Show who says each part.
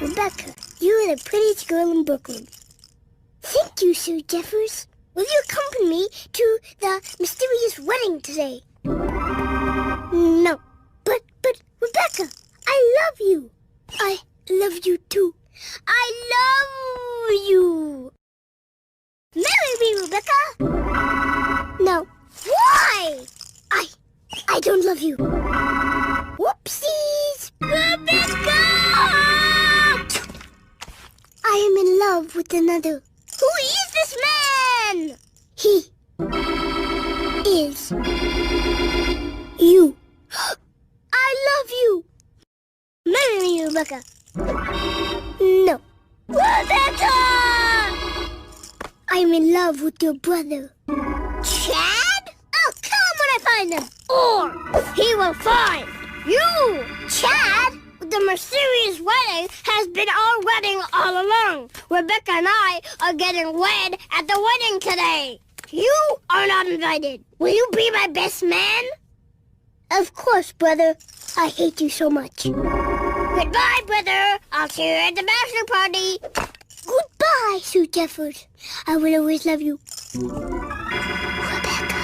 Speaker 1: Rebecca, you are the prettiest girl in Brooklyn. Thank you, Sir Jeffers. Will you accompany me to the mysterious wedding today? No. But, Rebecca, I love you. I love you too. I love you. Marry me, Rebecca. No. Why? I don't love you. Whoopsies. Rebecca! I am in love with another. Who is this man? He is you. I love you. Marry me, Rebecca. No. Rebecca! I'm in love with your brother. Chad? I'll kill him when I find him. Or he will find you. Chad, the mysterious wedding has been our wedding all along. Rebecca and I are getting wed at the wedding today. You are not invited. Will you be my best man? Of course, brother. I hate you so much. Goodbye, brother. I'll see you at the bachelor party. Goodbye, Sue Jeffers. I will always love you. Rebecca.